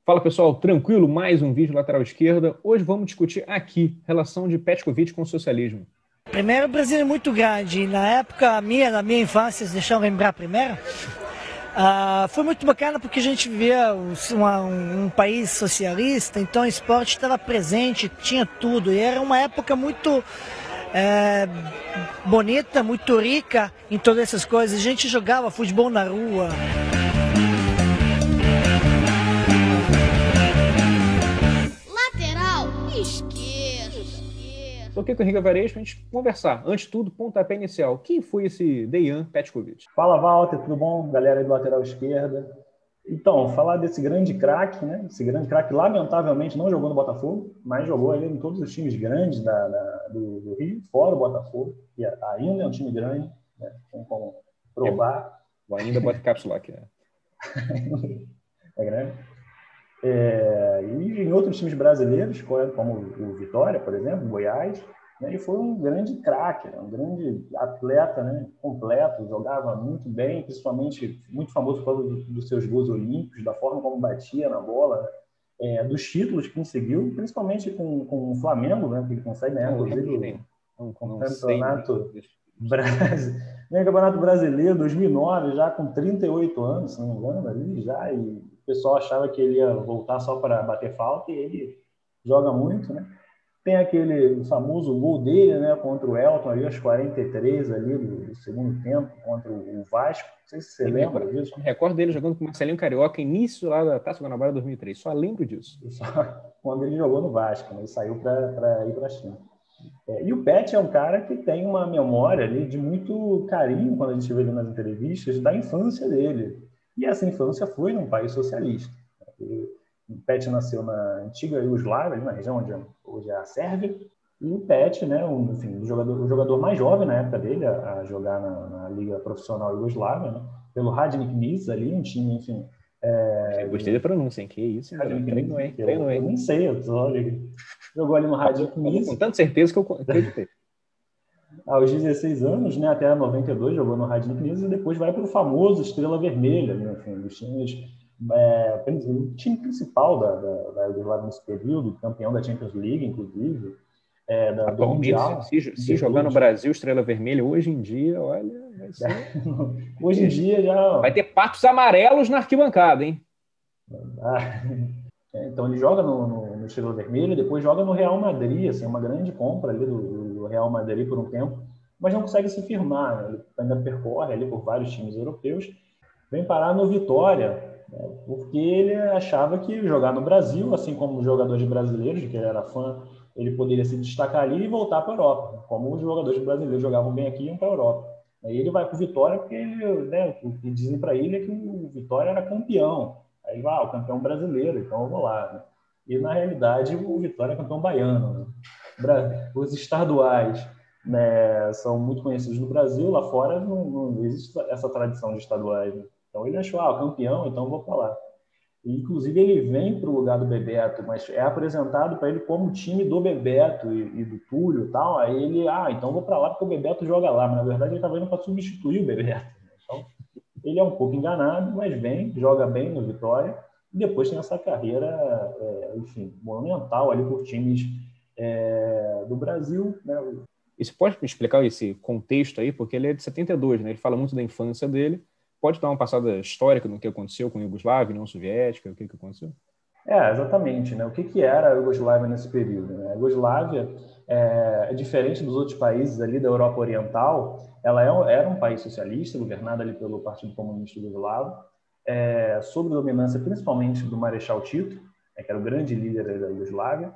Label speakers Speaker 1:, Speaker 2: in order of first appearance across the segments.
Speaker 1: Fala pessoal, tranquilo? Mais um vídeo lateral esquerda. Hoje vamos discutir aqui relação de Petkovic com o socialismo.
Speaker 2: Primeiro, o Brasil é muito grande. E na época na minha infância, se deixar eu lembrar primeiro, foi muito bacana porque a gente vivia um país socialista, então o esporte estava presente, tinha tudo. E era uma época muito bonita, muito rica em todas essas coisas. A gente jogava futebol na rua.
Speaker 1: Estou aqui com o Henrique Alvarez para a gente conversar. Antes de tudo, pontapé inicial. Quem foi esse Dejan Petkovic?
Speaker 3: Fala, Walter, tudo bom? Galera aí do lateral esquerda. Então, falar desse grande craque, né? Esse grande craque, lamentavelmente, não jogou no Botafogo, mas jogou ali em todos os times grandes do Rio, fora o Botafogo, e ainda é um time grande, né? Tem como provar.
Speaker 1: Eu ainda bota cápsula aqui, né?
Speaker 3: É grande. E em outros times brasileiros, como o Vitória, por exemplo, o Goiás, né, ele foi um grande craque, um grande atleta, né, completo, jogava muito bem, principalmente muito famoso por causa dos seus gols olímpicos, da forma como batia na bola, dos títulos que conseguiu, principalmente com o Flamengo, né, que ele consegue ganhar, inclusive, o campeonato brasileiro 2009, já com 38 anos, se não me engano, ali já, e o pessoal achava que ele ia voltar só para bater falta, e ele joga muito, né? Tem aquele famoso gol dele, né, contra o Elton, ali aos 43 ali do segundo tempo, contra o Vasco. Não sei se você lembra disso.
Speaker 1: Eu me recordo dele jogando com o Marcelinho Carioca, início lá da Taça Guanabara 2003. Só lembro disso.
Speaker 3: Só quando ele jogou no Vasco, né, ele saiu para ir para a China. E o Pet é um cara que tem uma memória ali de muito carinho, quando a gente vê ele nas entrevistas, da infância dele. E essa infância foi num país socialista. O Pet nasceu na antiga Iugoslávia, ali na região onde hoje é a Sérvia. E o Pet, né, o jogador mais jovem na época dele a jogar na Liga Profissional Iugoslávia, né, pelo Radnik Nis, ali, um time, enfim...
Speaker 1: Gostei da pronúncia, hein? Que isso, treino, hein?
Speaker 3: Eu nem sei, jogou ali no Radnik Nis.
Speaker 1: Com tanta certeza que eu acreditei.
Speaker 3: Aos 16 anos, né, até 92, jogou no Radnik Nis e depois vai para o famoso Estrela Vermelha, né, enfim, os times... o time principal da Iugoslávia nesse período, campeão da Champions League, inclusive, do Mundial.
Speaker 1: Se jogar no Brasil, Estrela Vermelha, hoje em dia, olha, vai ser...
Speaker 3: Hoje em dia já...
Speaker 1: Vai ter patos amarelos na arquibancada, hein?
Speaker 3: Então ele joga no Estrela Vermelha, depois joga no Real Madrid, assim, uma grande compra ali do Real Madrid por um tempo, mas não consegue se firmar, né? Ele ainda percorre ali por vários times europeus, vem parar no Vitória, porque ele achava que jogar no Brasil, assim como os jogadores brasileiros, de que ele era fã, ele poderia se destacar ali e voltar para a Europa, como os jogadores brasileiros jogavam bem aqui e iam para a Europa. Aí ele vai para o Vitória porque o que dizem para ele é que o Vitória era campeão. Aí ele vai, o campeão brasileiro, então eu vou lá. Né? E na realidade o Vitória é campeão baiano. Né? Os estaduais, né, são muito conhecidos no Brasil, lá fora não existe essa tradição de estaduais. Né? Então ele achou, campeão, então eu vou para lá. E, inclusive ele vem para o lugar do Bebeto, mas é apresentado para ele como time do Bebeto e do Túlio e tal. Aí ele, então vou para lá porque o Bebeto joga lá, mas na verdade ele estava indo para substituir o Bebeto. Então ele é um pouco enganado, mas joga bem no Vitória e depois tem essa carreira, enfim, monumental ali por times do Brasil, né?
Speaker 1: E você pode me explicar esse contexto aí? Porque ele é de 72, né? Ele fala muito da infância dele. Pode dar uma passada histórica no que aconteceu com a Iugoslávia, União Soviética, o que aconteceu?
Speaker 3: Exatamente. Né? O que era a Iugoslávia nesse período? Né? A Iugoslávia, diferente dos outros países ali da Europa Oriental, ela era um país socialista, governado ali pelo Partido Comunista Iugoslavo, sob dominância principalmente do Marechal Tito, que era o grande líder da Iugoslávia,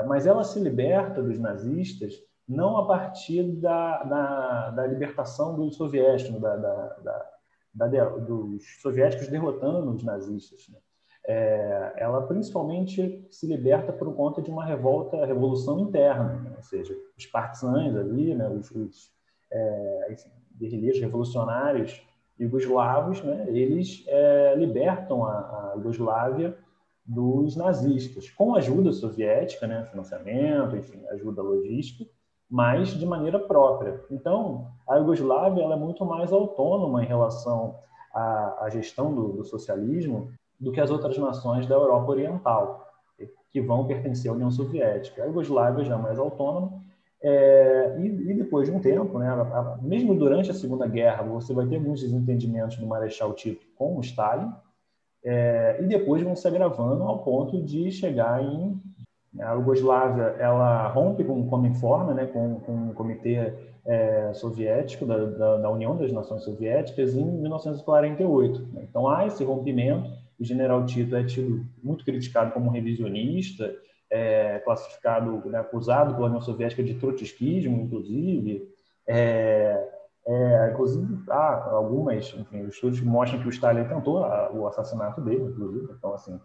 Speaker 3: mas ela se liberta dos nazistas não a partir da libertação dos soviéticos, dos soviéticos derrotando os nazistas. Né? Ela principalmente se liberta por conta de uma revolução interna, né? Ou seja, os partisãs ali, né? os guerrilheiros revolucionários iugoslavos, né? Eles libertam a Iugoslávia dos nazistas, com ajuda soviética, né? Financiamento, enfim, ajuda logística, mas de maneira própria. Então, a Iugoslávia ela é muito mais autônoma em relação à gestão do socialismo do que as outras nações da Europa Oriental, que vão pertencer à União Soviética. A Iugoslávia já é mais autônoma, e depois de um tempo, né, mesmo durante a Segunda Guerra, você vai ter alguns desentendimentos do Marechal Tito com o Stalin, e depois vão se agravando ao ponto de chegar em... A Iugoslávia, ela rompe com o Cominform, né, com o Comitê Soviético, da União das Nações Soviéticas, em 1948. Então, há esse rompimento. O general Tito é tido muito criticado como revisionista, classificado, né, acusado pela União Soviética de trotskismo, inclusive. Inclusive, há algumas, enfim, estudos que mostram que o Stalin tentou o assassinato dele, inclusive. Então, assim,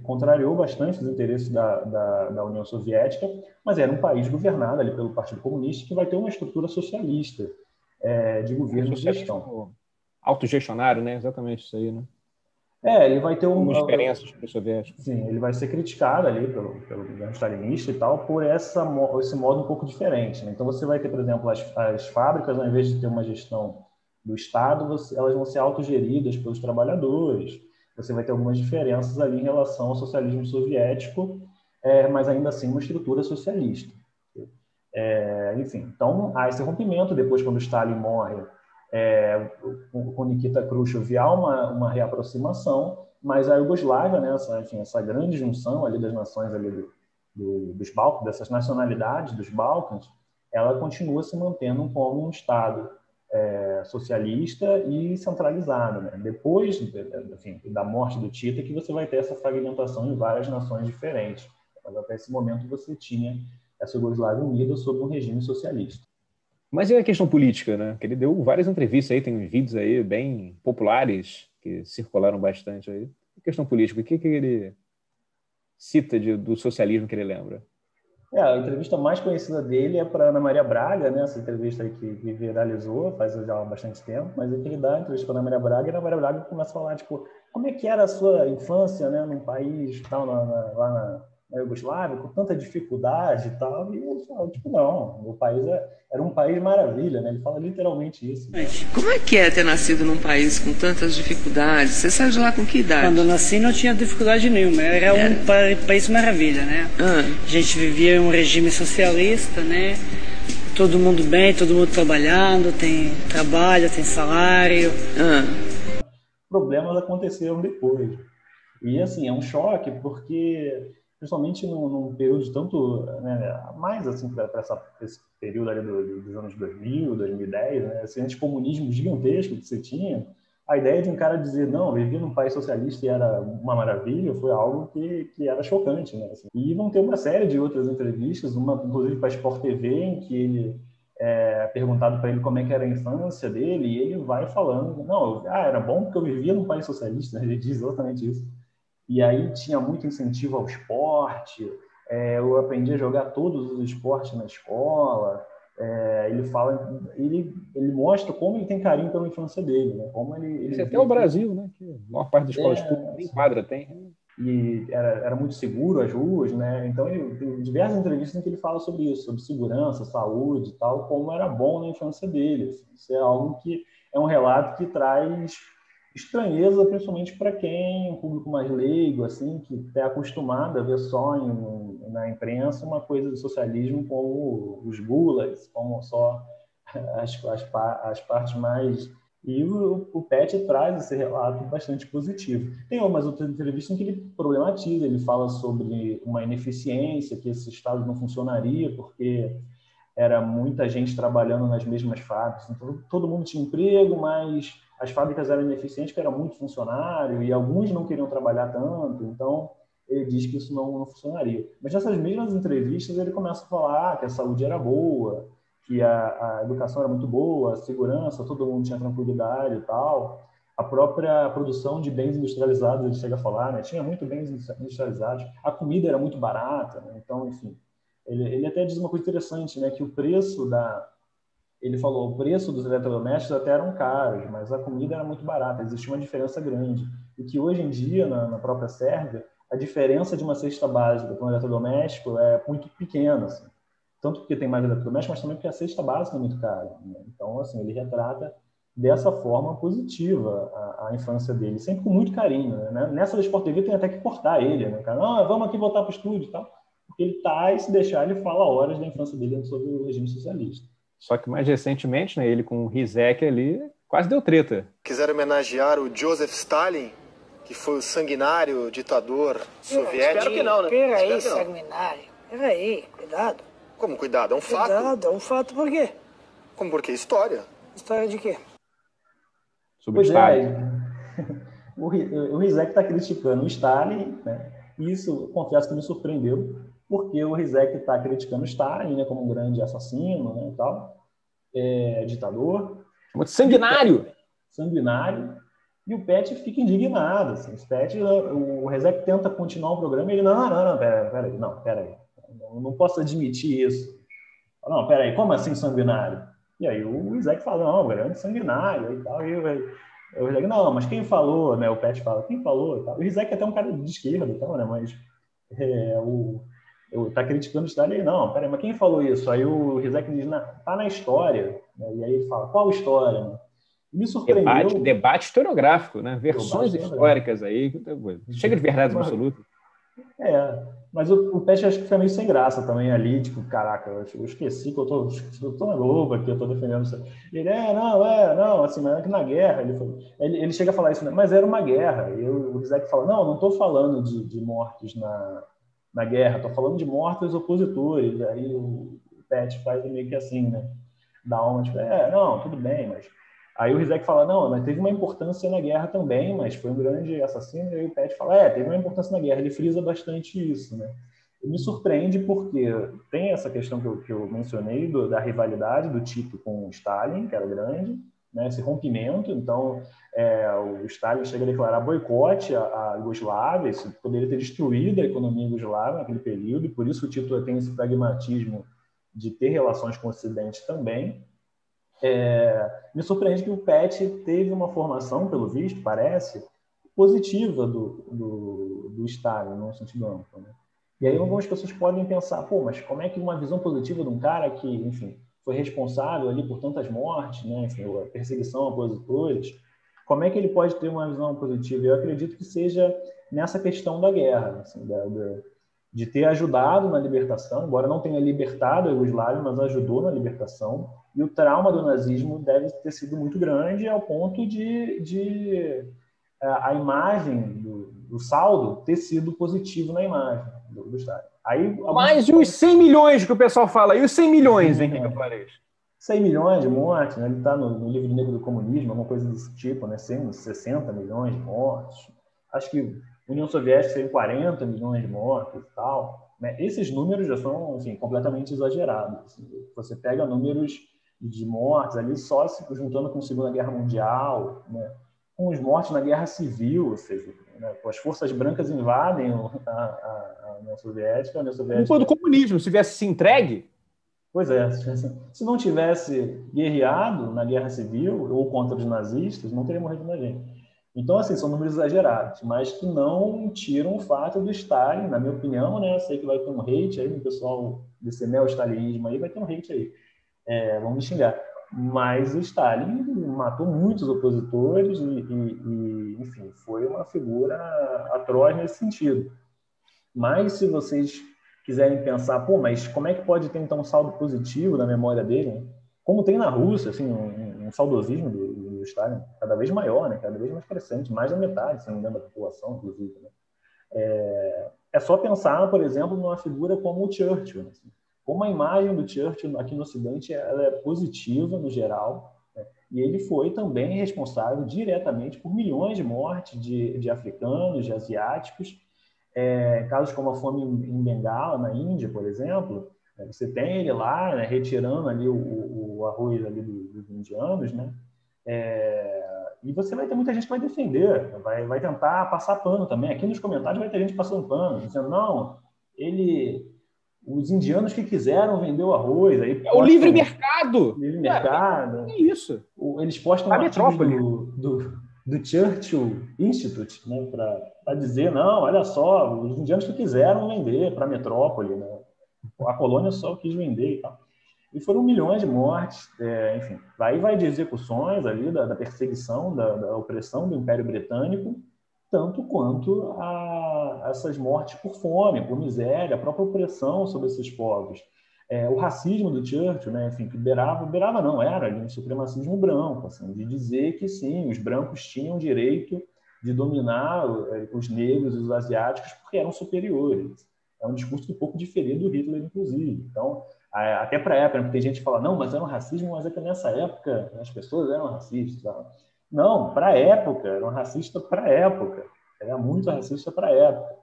Speaker 3: contrariou bastante os interesses da União Soviética, mas era um país governado ali pelo Partido Comunista, que vai ter uma estrutura socialista de governo de gestão.
Speaker 1: Autogestionário, né? Exatamente isso aí, né?
Speaker 3: Ele vai ter
Speaker 1: uma experiência para o soviético.
Speaker 3: Sim, ele vai ser criticado ali pelo governo stalinista e tal por esse modo um pouco diferente, né? Então você vai ter, por exemplo, as fábricas, ao invés de ter uma gestão do Estado, elas vão ser autogeridas pelos trabalhadores. Você vai ter algumas diferenças ali em relação ao socialismo soviético, mas ainda assim uma estrutura socialista. Enfim, então há esse rompimento. Depois, quando Stalin morre, com Nikita Khrushchev há uma reaproximação, mas a Iugoslávia, né, essa grande junção ali das nações ali dos Balcãs, dessas nacionalidades dos Balcãs, ela continua se mantendo como um Estado socialista e centralizado, né? Depois, enfim, da morte do Tito, é que você vai ter essa fragmentação em várias nações diferentes. Mas até esse momento você tinha essa Iugoslávia unida sob um regime socialista.
Speaker 1: Mas e a questão política, né? Que ele deu várias entrevistas aí, tem vídeos aí bem populares que circularam bastante aí. A questão política, o que ele cita do socialismo que ele lembra?
Speaker 3: A entrevista mais conhecida dele é para Ana Maria Braga, né? Essa entrevista aí que viralizou faz já bastante tempo, mas ele dá a entrevista para Ana Maria Braga, e a Ana Maria Braga começa a falar, tipo, como é que era a sua infância, né, num país tal, lá na Iugoslávia, com tanta dificuldade e tal, e ele fala, tipo, não, meu país era um país maravilha, né? Ele fala literalmente isso. Né?
Speaker 4: Como é que é ter nascido num país com tantas dificuldades? Você saiu de lá com que idade?
Speaker 2: Quando eu nasci não tinha dificuldade nenhuma, era um país maravilha, né? A gente vivia em um regime socialista, né? Todo mundo bem, todo mundo trabalhando, tem trabalho, tem salário.
Speaker 3: Problemas aconteceram depois. E, assim, é um choque, porque... principalmente num período de tanto, né, mais assim para esse período ali dos anos 2000, 2010, né, esse anticomunismo gigantesco que você tinha, a ideia de um cara dizer, não, eu vivia num país socialista e era uma maravilha, foi algo que era chocante, né, assim. E vão ter uma série de outras entrevistas, uma inclusive para a Sport TV, em que ele perguntado para ele como é que era a infância dele, e ele vai falando, não, era bom porque eu vivia num país socialista, né, ele diz exatamente isso. E aí tinha muito incentivo ao esporte, eu aprendi a jogar todos os esportes na escola. Ele mostra como ele tem carinho pela infância dele, né? Como ele
Speaker 1: até o Brasil, né? Que a maior parte das escolas públicas nem quadra tem.
Speaker 3: E era muito seguro as ruas, né? Então ele tem diversas entrevistas em que ele fala sobre isso, sobre segurança, saúde e tal, como era bom na infância dele. Assim. Isso é algo que é um relato que traz estranheza, principalmente para quem é um público mais leigo, assim, que está acostumado a ver só na imprensa uma coisa do socialismo como os gulags, como só as partes mais... E o Pet traz esse relato bastante positivo. Tem umas outras entrevistas em que ele problematiza, ele fala sobre uma ineficiência, que esse Estado não funcionaria porque era muita gente trabalhando nas mesmas fábricas. Então, todo mundo tinha emprego, mas as fábricas eram ineficientes, porque era muito funcionário, e alguns não queriam trabalhar tanto, então ele diz que isso não funcionaria. Mas nessas mesmas entrevistas ele começa a falar que a saúde era boa, que a educação era muito boa, a segurança, todo mundo tinha tranquilidade e tal. A própria produção de bens industrializados, ele chega a falar, né? Tinha muito bens industrializados, a comida era muito barata, né? Então, enfim, ele até diz uma coisa interessante, né? Que o preço ele falou, o preço dos eletrodomésticos até eram caros, mas a comida era muito barata, existia uma diferença grande. E que hoje em dia, na própria Sérvia, a diferença de uma cesta básica para um eletrodoméstico é muito pequena, assim. Tanto porque tem mais eletrodomésticos, mas também porque a cesta básica é muito cara, né? Então, assim, ele retrata dessa forma positiva a infância dele, sempre com muito carinho, né? Nessa do Sport TV tem até que cortar ele, né? Cara, não, vamos aqui voltar para o estúdio e tal, porque ele tá, e se deixar, ele fala horas da infância dele sobre o regime socialista.
Speaker 1: Só que mais recentemente, né, ele com o Rizek ali, quase deu treta.
Speaker 5: Quiseram homenagear o Joseph Stalin, que foi o sanguinário ditador soviético.
Speaker 6: Espero que não, né?
Speaker 2: Peraí, sanguinário. Peraí, cuidado.
Speaker 5: Como cuidado? É um fato.
Speaker 2: Cuidado, é um fato por quê?
Speaker 5: Como por quê? História.
Speaker 2: História de quê?
Speaker 1: Sobre
Speaker 3: Pois
Speaker 1: Stalin.
Speaker 3: o Rizek está criticando o Stalin, né? Isso, confesso que me surpreendeu, porque o Rizek está criticando o Stalin, né, como um grande assassino, né, e tal, ditador.
Speaker 1: Muito sanguinário.
Speaker 3: Sanguinário. E o Pet fica indignado. Assim. O Rizek tenta continuar o programa e ele, não, peraí. Não posso admitir isso. Não, peraí, como assim sanguinário? E aí o Rizek fala, não, grande sanguinário e tal. E o Rizek, não, mas quem falou, né? O Pet fala, quem falou e tal. O Rizek é até um cara de esquerda e tal, né? Mas tá criticando o Stalin, não, peraí, mas quem falou isso? Aí o Rizek diz, tá na história. Né? E aí ele fala, qual história? Né? Me surpreendeu.
Speaker 1: Debate historiográfico, né? Versões históricas aí. Chega de verdade absoluta.
Speaker 3: Mas o Pet acho que foi meio sem graça também ali, tipo, caraca, eu esqueci que eu tô na Globo aqui, eu tô defendendo isso. Ele, não, assim, mas na guerra, ele chega a falar isso, né? Mas era uma guerra, e o Rizek fala, não tô falando de mortos na guerra, tô falando de mortos opositores. Aí o Pet faz meio que assim, né? Da alma, tipo, não, tudo bem, mas... Aí o Rizek fala, não, mas teve uma importância na guerra também, mas foi um grande assassino. E aí o Pet fala, teve uma importância na guerra. Ele frisa bastante isso, né? E me surpreende porque tem essa questão que eu mencionei da rivalidade do Tito com o Stalin, que era grande, né? Esse rompimento. Então, o Stalin chega a declarar boicote à Iugoslávia, isso poderia ter destruído a economia iugoslava naquele período, e por isso o Tito tem esse pragmatismo de ter relações com o Ocidente também. Me surpreende que o Pet teve uma formação, pelo visto, parece, positiva do Stalin, no sentido amplo. Né? E aí algumas pessoas podem pensar, mas como é que uma visão positiva de um cara que, enfim, foi responsável ali por tantas mortes, né, enfim, a perseguição a opositores, como é que ele pode ter uma visão positiva? Eu acredito que seja nessa questão da guerra, assim, de ter ajudado na libertação, embora não tenha libertado a Iugoslávia, mas ajudou na libertação. E o trauma do nazismo deve ter sido muito grande ao ponto de a imagem do saldo ter sido positivo na imagem do Stalin.
Speaker 1: Mas e os 100 milhões que o pessoal fala? E os 100 milhões, Henrique Alvarez?
Speaker 3: 100 milhões de mortes, né? Ele está no livro negro do comunismo, alguma coisa desse tipo, né? 60 milhões de mortes. Acho que a União Soviética teve 40 milhões de mortos e tal. Né? Esses números já são, enfim, completamente exagerados. Assim. Você pega números de mortes ali só se juntando com a Segunda Guerra Mundial, né? Com os mortos na Guerra Civil, ou seja, né? As forças brancas invadem a União Soviética. A União Soviética...
Speaker 1: Culpa do comunismo, se tivesse se entregue.
Speaker 3: Pois é, se não tivesse guerreado na Guerra Civil ou contra os nazistas, não teria morrido na gente. Então, assim, são números exagerados, mas que não tiram o fato do Stalin, na minha opinião, né? Eu sei que vai ter um hate aí, o pessoal desse neo-stalinismo aí vai ter um hate aí. Vão me xingar. Mas o Stalin matou muitos opositores e, enfim, foi uma figura atroz nesse sentido. Mas se vocês quiserem pensar, mas como é que pode ter, então, um saldo positivo na memória dele? Né? Como tem na Rússia, assim, um saudosismo do Stalin cada vez maior, né? Cada vez mais crescente, mais da metade, se não me engano, da população, inclusive. Né? É só pensar, por exemplo, numa figura como o Churchill. Assim. Como a imagem do Churchill aqui no Ocidente ela é positiva, no geral, né? E ele foi também responsável diretamente por milhões de mortes de africanos, de asiáticos, casos como a fome em Bengala, na Índia, por exemplo. Você tem ele lá, né, retirando ali o arroz ali dos indianos, né? E você vai ter muita gente que vai defender, vai tentar passar pano também. Aqui nos comentários vai ter gente passando pano, dizendo, não, os indianos que quiseram vender o arroz. Aí postam,
Speaker 1: o livre mercado!
Speaker 3: Livre mercado.
Speaker 1: É isso.
Speaker 3: Eles postam um artigo do Churchill Institute, né, para dizer, não, olha só, os indianos que quiseram vender para a metrópole, né? A colônia só quis vender e tal. E foram milhões de mortes, enfim, aí vai de execuções ali, da perseguição, da opressão do Império Britânico, tanto quanto a essas mortes por fome, por miséria, a própria opressão sobre esses povos. O racismo do Churchill, né, enfim, que beirava não, era ali um supremacismo branco, assim, de dizer que sim, os brancos tinham direito de dominar os negros e os asiáticos porque eram superiores. É um discurso um pouco diferente do Hitler, inclusive. Então, até para a época, porque tem gente que fala, não, mas era um racismo, mas é que nessa época as pessoas eram racistas. Não, para a época, era um racista para a época. Era muito racista para a época.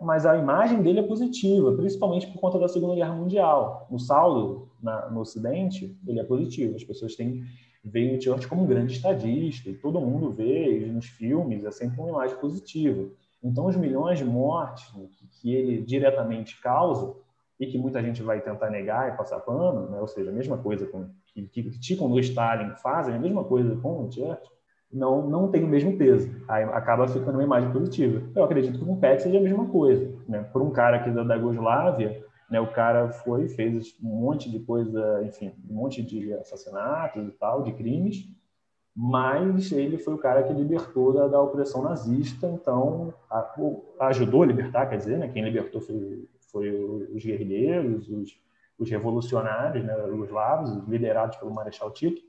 Speaker 3: Mas a imagem dele é positiva, principalmente por conta da Segunda Guerra Mundial. O saldo no Ocidente, ele é positivo. As pessoas veem o Churchill como um grande estadista, e todo mundo vê nos filmes, é sempre uma imagem positiva. Então, os milhões de mortes que ele diretamente causa, e que muita gente vai tentar negar e passar pano, né? Ou seja, a mesma coisa que criticam no Stalin, fazem a mesma coisa com o Churchill, não tem o mesmo peso. Aí acaba ficando uma imagem positiva. Eu acredito que com o Pet seja a mesma coisa. Né? Por um cara aqui da Iugoslávia, né, o cara fez um monte de coisa, enfim, um monte de assassinatos e tal, de crimes, mas ele foi o cara que libertou da opressão nazista, então ajudou a libertar, quer dizer, né? Quem libertou foi os guerrilheiros, os revolucionários, né, os iugoslavos, liderados pelo Marechal Tito,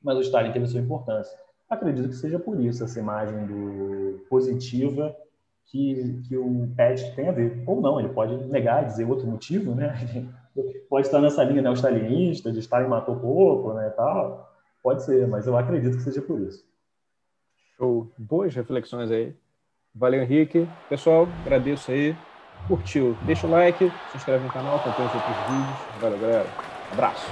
Speaker 3: mas o Stalin teve sua importância. Acredito que seja por isso essa imagem positiva que o Pet tem a ver. Ou não, ele pode negar, dizer outro motivo, né? Pode estar nessa linha neostalinista, de Stalin matou pouco, né, tal. Pode ser, mas eu acredito que seja por isso.
Speaker 1: Show. Boas reflexões aí. Valeu, Henrique. Pessoal, agradeço aí. Curtiu? Deixa o like, se inscreve no canal, acompanha os outros vídeos. Valeu, galera. Abraço.